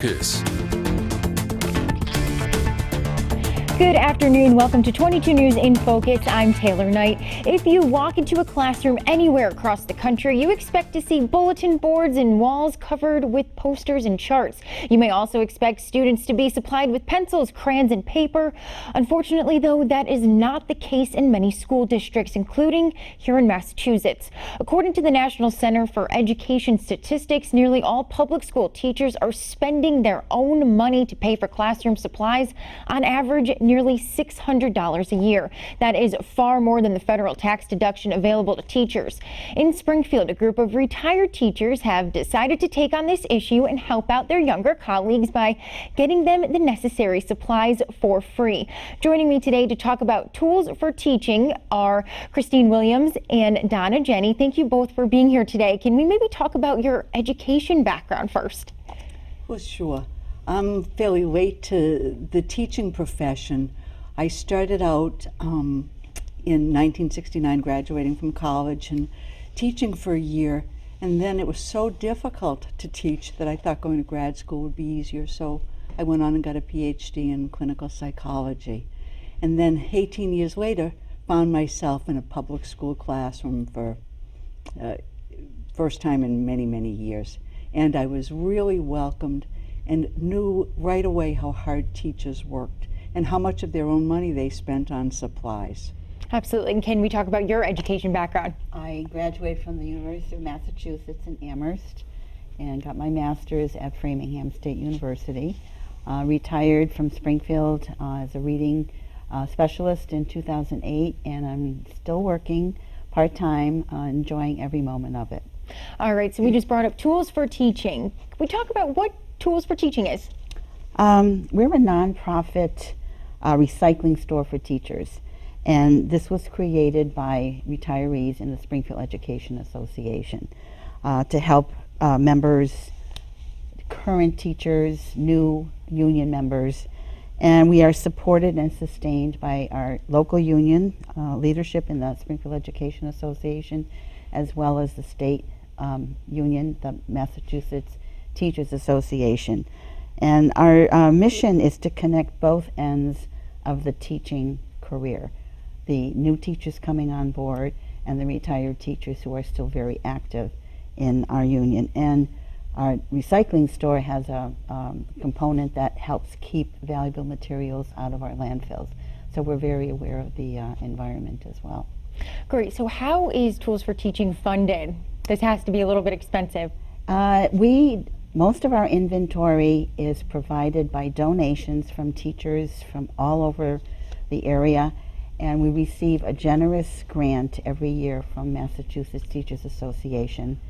InFocus. Good afternoon. Welcome to 22 News in Focus. I'm Taylor Knight. If you walk into a classroom anywhere across the country, you expect to see bulletin boards and walls covered with posters and charts. You may also expect students to be supplied with pencils, crayons, and paper. Unfortunately, though, that is not the case in many school districts, including here in Massachusetts. According to the National Center for Education Statistics, nearly all public school teachers are spending their own money to pay for classroom supplies, on average nearly $600 a year. That is far more than the federal tax deduction available to teachers. In Springfield, a group of retired teachers have decided to take on this issue and help out their younger colleagues by getting them the necessary supplies for free. Joining me today to talk about tools for teaching are Christine Williams and Donna Jenny. Thank you both for being here today. Can we maybe talk about your education background first? Well, sure. I'm fairly late to the teaching profession. I started out in 1969, graduating from college and teaching for a year. And then it was so difficult to teach that I thought going to grad school would be easier. So I went on and got a PhD in clinical psychology. And then 18 years later, found myself in a public school classroom for first time in many, many years. And I was really welcomed and knew right away how hard teachers worked and how much of their own money they spent on supplies. Absolutely. And can we talk about your education background? I graduated from the University of Massachusetts in Amherst and got my master's at Framingham State University. Retired from Springfield as a reading specialist in 2008, and I'm still working part-time, enjoying every moment of it. All right, so we just brought up tools for teaching. Can we talk about what Tools for Teaching is? We're a nonprofit recycling store for teachers, and this was created by retirees in the Springfield Education Association to help members, current teachers, new union members, and we are supported and sustained by our local union leadership in the Springfield Education Association, as well as the state union, the Massachusetts Teachers Association. And our mission is to connect both ends of the teaching career, the new teachers coming on board and the retired teachers who are still very active in our union. And our recycling store has a component that helps keep valuable materials out of our landfills. So we're very aware of the environment as well. Great. So how is Tools for Teaching funded? This has to be a little bit expensive. Most of our inventory is provided by donations from teachers from all over the area, and we receive a generous grant every year from Massachusetts Teachers Association.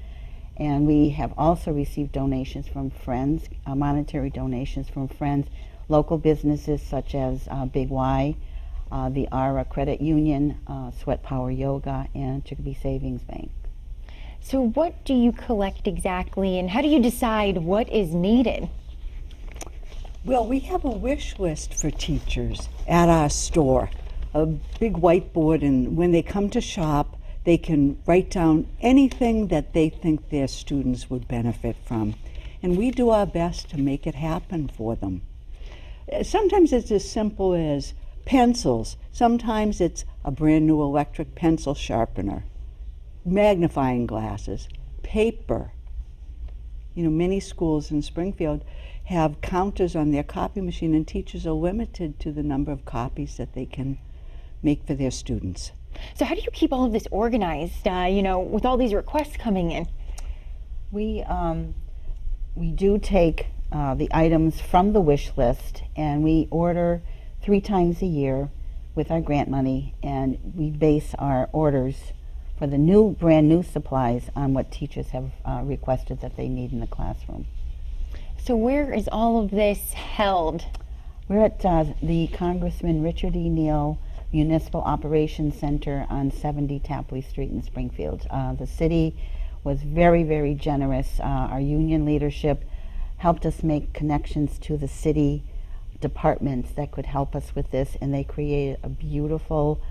And we have also received donations from friends, monetary donations from friends, local businesses such as Big Y, the ARA Credit Union, Sweat Power Yoga, and Chicopee Savings Bank. So what do you collect exactly, and how do you decide what is needed? Well, we have a wish list for teachers at our store, a big whiteboard, and when they come to shop, they can write down anything that they think their students would benefit from. And we do our best to make it happen for them. Sometimes it's as simple as pencils. Sometimes it's a brand new electric pencil sharpener, magnifying glasses, paper. You know, many schools in Springfield have counters on their copy machine, and teachers are limited to the number of copies that they can make for their students. So how do you keep all of this organized, with all these requests coming in? We do take the items from the wish list, and we order 3 times a year with our grant money, and we base our orders for the brand new supplies on what teachers have requested that they need in the classroom. So where is all of this held? We're at the Congressman Richard E. Neal Municipal Operations Center on 70 Tapley Street in Springfield. The city was very, very generous. Our union leadership helped us make connections to the city departments that could help us with this, and they created a beautiful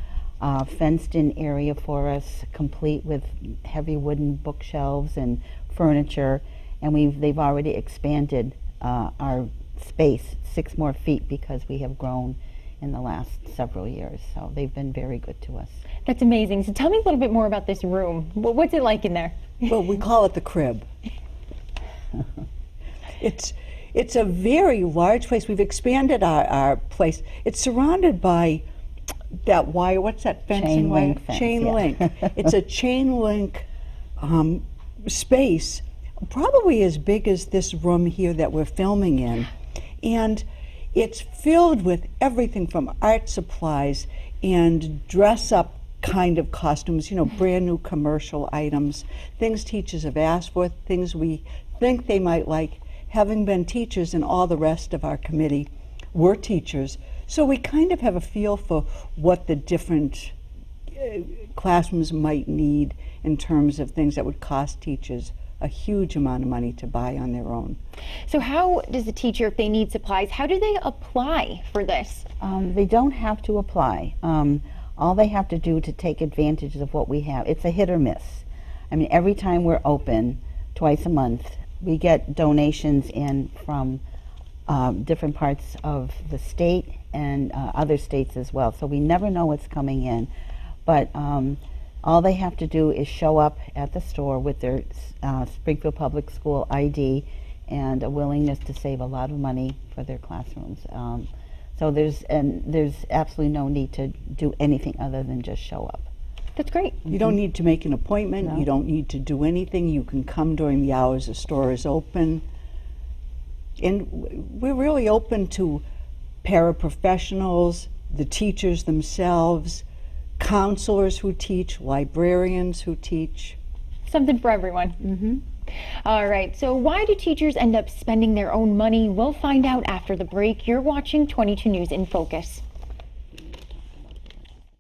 fenced-in area for us, complete with heavy wooden bookshelves and furniture, and they've already expanded our space 6 more feet because we have grown in the last several years. So they've been very good to us. That's amazing. So tell me a little bit more about this room. What's it like in there? Well, we call it the crib. It's a very large place. We've expanded our place. It's surrounded by that wire. What's that fencing Chain wire? link fence, Chain yeah. link. It's a chain link space, probably as big as this room here that we're filming in. And it's filled with everything from art supplies and dress up kind of costumes, brand new commercial items, things teachers have asked for, things we think they might like. Having been teachers, and all the rest of our committee were teachers, so we kind of have a feel for what the different classrooms might need in terms of things that would cost teachers a huge amount of money to buy on their own. So how does a teacher, if they need supplies, how do they apply for this? They don't have to apply. All they have to do to take advantage of what we have, it's a hit or miss. I mean, every time we're open, twice a month, we get donations in from different parts of the state and other states as well. So we never know what's coming in. But all they have to do is show up at the store with their Springfield Public School ID and a willingness to save a lot of money for their classrooms. So there's absolutely no need to do anything other than just show up. That's great. You don't need to make an appointment. No. You don't need to do anything. You can come during the hours the store is open. And we're really open to paraprofessionals, the teachers themselves, counselors who teach, librarians who teach. Something for everyone. Mm-hmm. All right, so why do teachers end up spending their own money? We'll find out after the break. You're watching 22 News in Focus.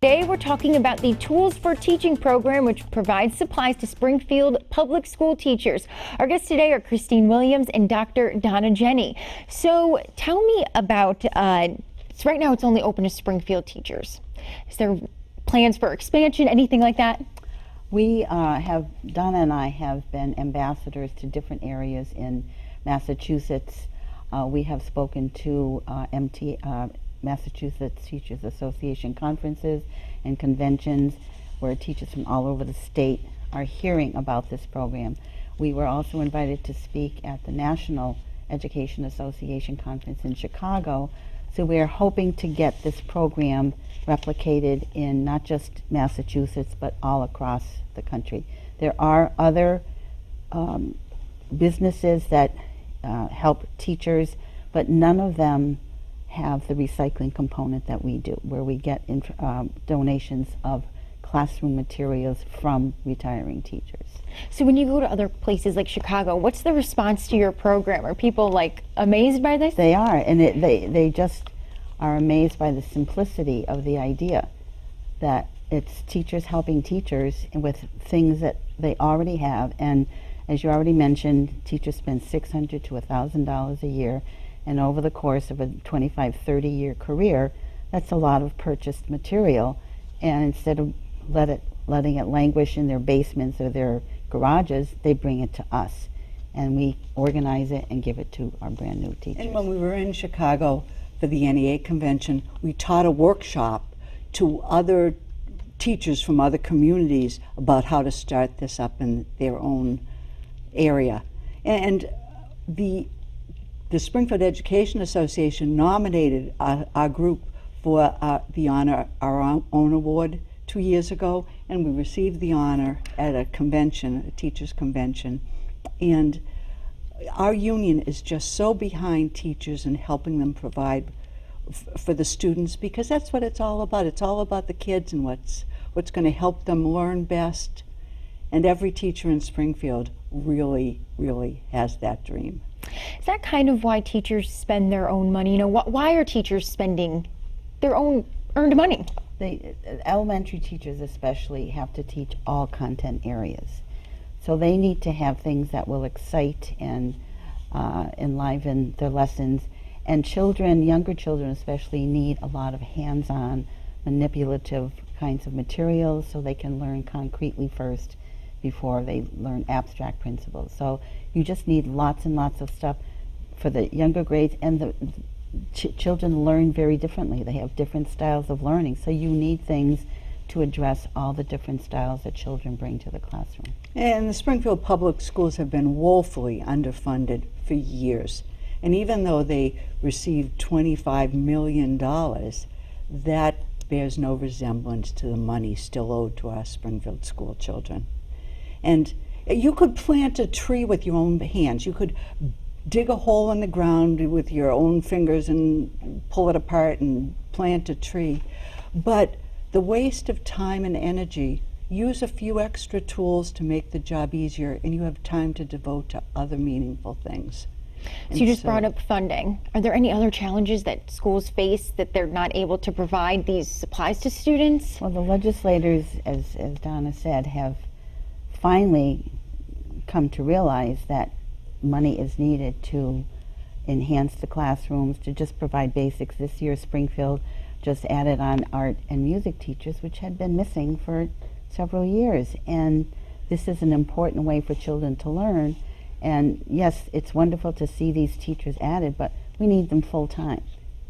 Today we're talking about the Tools for Teaching program, which provides supplies to Springfield public school teachers. Our guests today are Christine Williams and Dr. Donna Jenny. So tell me about, so right now it's only open to Springfield teachers. Is there plans for expansion, anything like that? We Donna and I have been ambassadors to different areas in Massachusetts. We have spoken to Massachusetts Teachers Association conferences and conventions where teachers from all over the state are hearing about this program. We were also invited to speak at the National Education Association conference in Chicago. So we are hoping to get this program replicated in not just Massachusetts, but all across the country. There are other businesses that help teachers, but none of them have the recycling component that we do, where we get donations of classroom materials from retiring teachers. So when you go to other places like Chicago, what's the response to your program? Are people like amazed by this? They are, and they just are amazed by the simplicity of the idea that it's teachers helping teachers with things that they already have. And as you already mentioned, teachers spend $600 to $1,000 a year, and over the course of a 25, 30-year career, that's a lot of purchased material. And instead of letting it languish in their basements or their garages, they bring it to us, and we organize it and give it to our brand new teachers. And when we were in Chicago for the NEA convention, we taught a workshop to other teachers from other communities about how to start this up in their own area. And the Springfield Education Association nominated our group for the Honor Our Own Award 2 years ago, and we received the honor at a convention, a teachers' convention. And our union is just so behind teachers and helping them provide for the students, because that's what it's all about. It's all about the kids and what's going to help them learn best. And every teacher in Springfield really, really has that dream. Is that kind of why teachers spend their own money? You know, why are teachers spending their own earned money? Elementary teachers especially have to teach all content areas. So they need to have things that will excite and enliven their lessons. And children, younger children especially, need a lot of hands-on, manipulative kinds of materials so they can learn concretely first before they learn abstract principles. So you just need lots and lots of stuff for the younger grades, and the children learn very differently. They have different styles of learning, so you need things to address all the different styles that children bring to the classroom. And the Springfield Public Schools have been woefully underfunded for years. And even though they received $25 million, that bears no resemblance to the money still owed to our Springfield school children. And you could plant a tree with your own hands. You could dig a hole in the ground with your own fingers and pull it apart and plant a tree. But the waste of time and energy, use a few extra tools to make the job easier, and you have time to devote to other meaningful things. So you just brought up funding. Are there any other challenges that schools face that they're not able to provide these supplies to students? Well, the legislators, as Donna said, have finally come to realize that money is needed to enhance the classrooms, to just provide basics. This year, Springfield just added on art and music teachers, which had been missing for several years. And this is an important way for children to learn. And yes, it's wonderful to see these teachers added, but we need them full-time.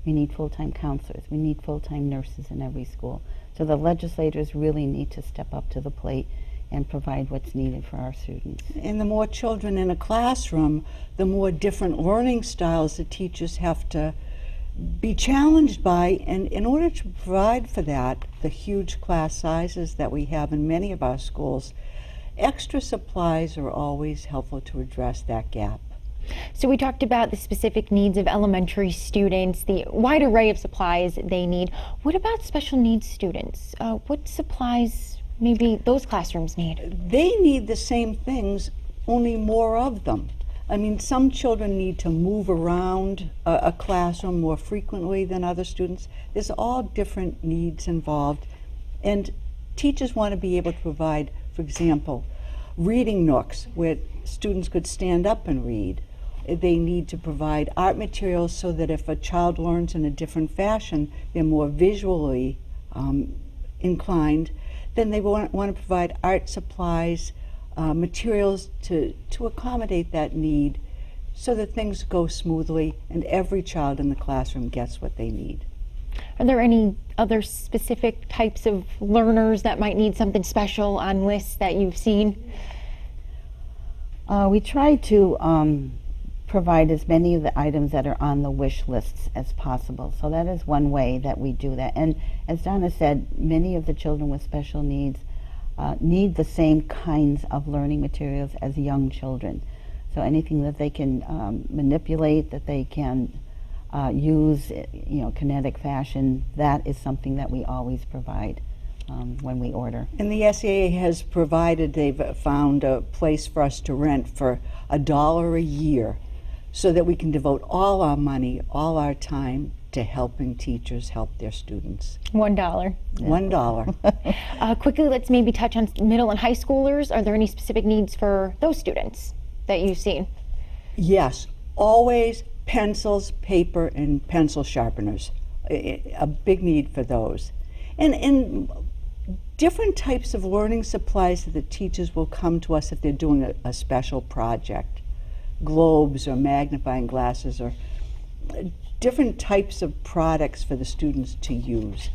We need full-time counselors. We need full-time nurses in every school. So the legislators really need to step up to the plate and provide what's needed for our students. And the more children in a classroom, the more different learning styles the teachers have to be challenged by. And in order to provide for that, the huge class sizes that we have in many of our schools, extra supplies are always helpful to address that gap. So we talked about the specific needs of elementary students, the wide array of supplies they need. What about special needs students? What supplies maybe those classrooms need? They need the same things, only more of them. I mean, some children need to move around a classroom more frequently than other students. There's all different needs involved. And teachers want to be able to provide, for example, reading nooks where students could stand up and read. They need to provide art materials so that if a child learns in a different fashion, they're more visually inclined. Then they want to provide art supplies, materials to accommodate that need so that things go smoothly and every child in the classroom gets what they need. Are there any other specific types of learners that might need something special on lists that you've seen? We try to provide as many of the items that are on the wish lists as possible. So that is one way that we do that. And as Donna said, many of the children with special needs need the same kinds of learning materials as young children. So anything that they can manipulate, that they can use, kinetic fashion, that is something that we always provide when we order. And the SAA has provided, they've found a place for us to rent for $1 a year so that we can devote all our money, all our time to helping teachers help their students. $1. $1. Quickly, let's maybe touch on middle and high schoolers. Are there any specific needs for those students that you've seen? Yes, always pencils, paper, and pencil sharpeners. A big need for those. And different types of learning supplies that the teachers will come to us if they're doing a special project. Globes or magnifying glasses or different types of products for the students to use.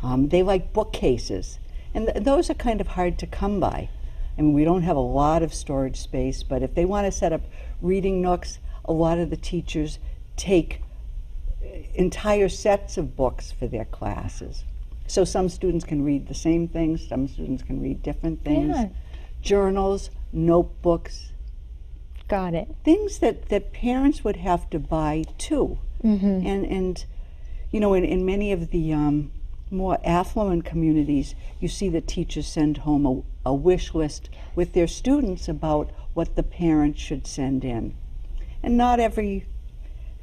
They like bookcases, and those are kind of hard to come by. I mean, we don't have a lot of storage space, but if they want to set up reading nooks, a lot of the teachers take entire sets of books for their classes. So some students can read the same things, some students can read different things. Yeah. Journals, notebooks, Got it. things that parents would have to buy too. Mm-hmm. And in many of the more affluent communities, you see that teachers send home a wish list with their students about what the parents should send in. And not every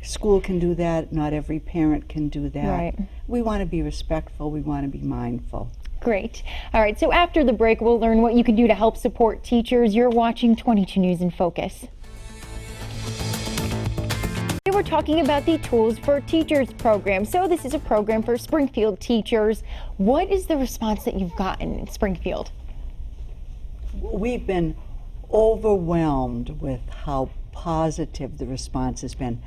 school can do that, not every parent can do that. Right. We want to be respectful, we want to be mindful. Great. All right, so after the break, we'll learn what you can do to help support teachers. You're watching 22 News in Focus. We're talking about the Tools for Teachers program. So this is a program for Springfield teachers. What is the response that you've gotten in Springfield? We've been overwhelmed with how positive the response has been.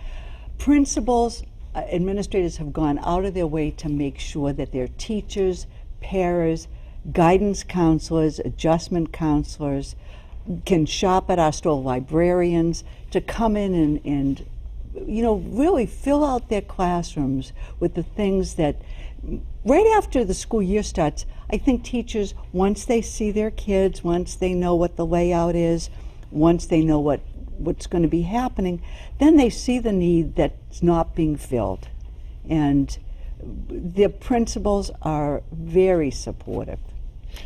Principals, administrators have gone out of their way to make sure that their teachers, paras, guidance counselors, adjustment counselors can shop at our store, librarians, to come in and really fill out their classrooms with the things that, right after the school year starts, I think teachers, once they see their kids, once they know what the layout is, once they know what's going to be happening, then they see the need that's not being filled. And the principals are very supportive.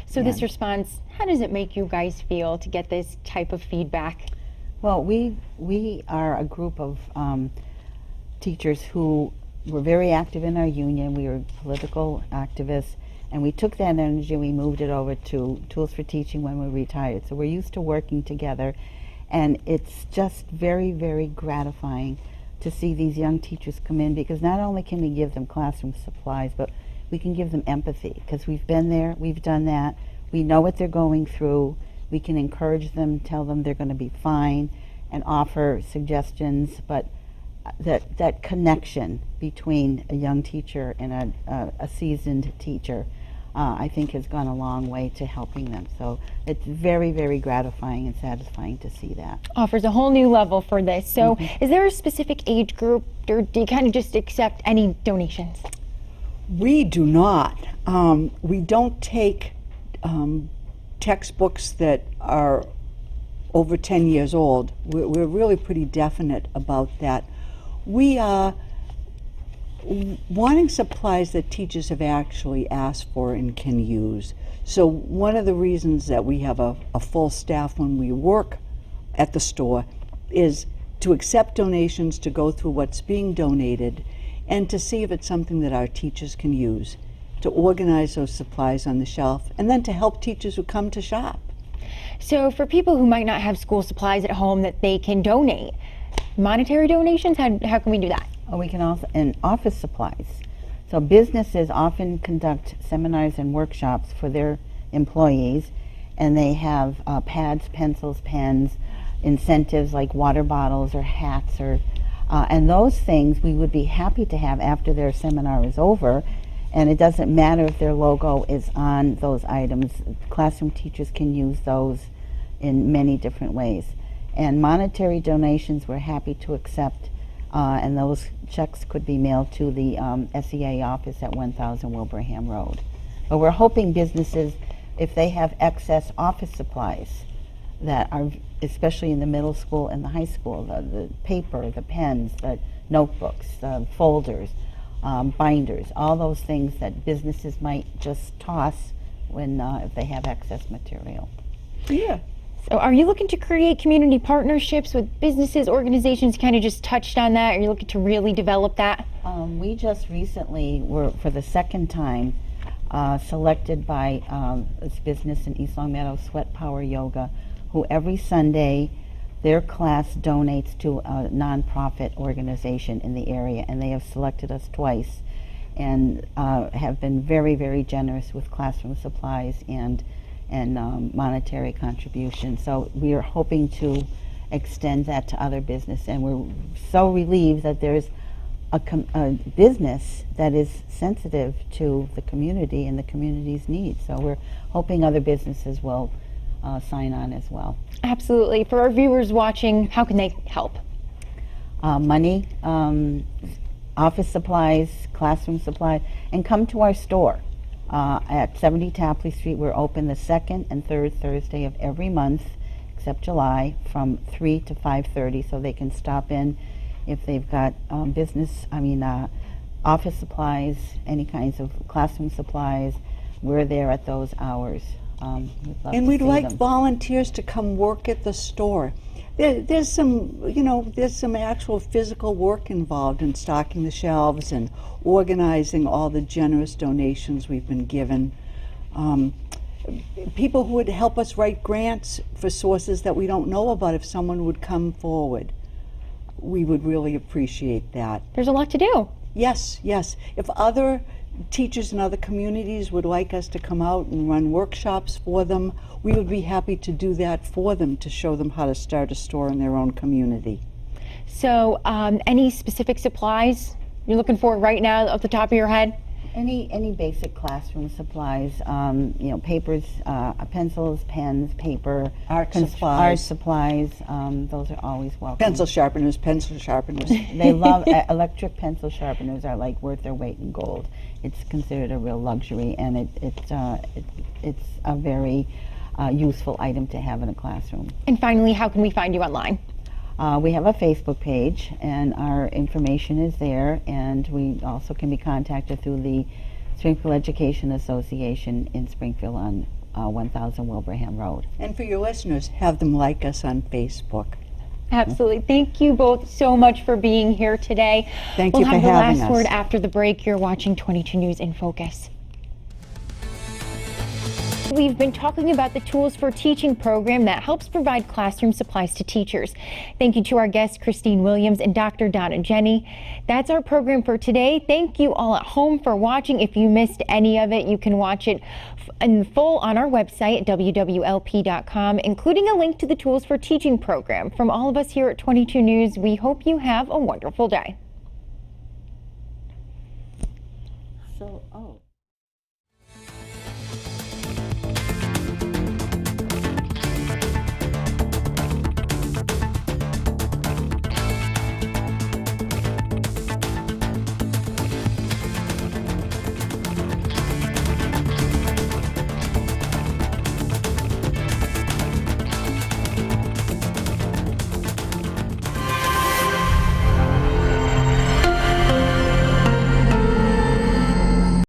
So this response, how does it make you guys feel to get this type of feedback? Well, we are a group of teachers who were very active in our union. We were political activists, and we took that energy and we moved it over to Tools for Teaching when we retired. So we're used to working together, and it's just very, very gratifying to see these young teachers come in, because not only can we give them classroom supplies, but we can give them empathy, because we've been there, we've done that, we know what they're going through, we can encourage them, tell them they're going to be fine, and offer suggestions. But that connection between a young teacher and a seasoned teacher, I think has gone a long way to helping them. So it's very, very gratifying and satisfying to see that. Offers a whole new level for this. So is there a specific age group, or do you kind of just accept any donations? We do not. We don't take textbooks that are over 10 years old. We're really pretty definite about that. We are wanting supplies that teachers have actually asked for and can use. So one of the reasons that we have a full staff when we work at the store is to accept donations, to go through what's being donated, and to see if it's something that our teachers can use, to organize those supplies on the shelf, and then to help teachers who come to shop. So for people who might not have school supplies at home that they can donate, monetary donations, how can we do that? Oh, we can also, and office supplies. So businesses often conduct seminars and workshops for their employees, and they have pads, pencils, pens, incentives like water bottles or hats, or and those things we would be happy to have after their seminar is over. And it doesn't matter if their logo is on those items. Classroom teachers can use those in many different ways. And monetary donations we're happy to accept, and those checks could be mailed to the SEA office at 1000 Wilbraham Road. But we're hoping businesses, if they have excess office supplies that are, especially in the middle school and the high school, the paper, the pens, the notebooks, the folders, binders, all those things that businesses might just toss when if they have excess material. Yeah. So are you looking to create community partnerships with businesses, organizations? Kind of just touched on that. Are you looking to really develop that? We just recently were, for the second time, selected by this business in East Longmeadow, Sweat Power Yoga, who every Sunday their class donates to a nonprofit organization in the area, and they have selected us twice and have been very, very generous with classroom supplies and monetary contributions. So we are hoping to extend that to other business, and we're so relieved that there's a business that is sensitive to the community and the community's needs. So we're hoping other businesses will sign on as well. Absolutely. For our viewers watching, how can they help? Money, office supplies, classroom supplies, and come to our store at 70 Tapley Street. We're open the second and third Thursday of every month, except July, from 3 to 5:30, so they can stop in if they've got office supplies, any kinds of classroom supplies. We're there at those hours. We'd like volunteers to come work at the store. There's some actual physical work involved in stocking the shelves and organizing all the generous donations we've been given. People who would help us write grants for sources that we don't know about, if someone would come forward, we would really appreciate that. There's a lot to do. Yes, yes. If other teachers in other communities would like us to come out and run workshops for them, we would be happy to do that for them, to show them how to start a store in their own community. So any specific supplies you're looking for right now off the top of your head? Any basic classroom supplies, papers, pencils, pens, paper, Art supplies, those are always welcome. Pencil sharpeners. They love electric pencil sharpeners are like worth their weight in gold. It's considered a real luxury, and it's a very useful item to have in a classroom. And finally, how can we find you online? We have a Facebook page, and our information is there, and we also can be contacted through the Springfield Education Association in Springfield on 1000 Wilbraham Road. And for your listeners, have them like us on Facebook. Absolutely. Thank you both so much for being here today. Thank you for having us. We'll have the last word after the break. You're watching 22 News in Focus. We've been talking about the Tools for Teaching program that helps provide classroom supplies to teachers. Thank you to our guests, Christine Williams and Dr. Donna Jenny. That's our program for today. Thank you all at home for watching. If you missed any of it, you can watch it in full on our website at wwlp.com, including a link to the Tools for Teaching program. From all of us here at 22 News, we hope you have a wonderful day.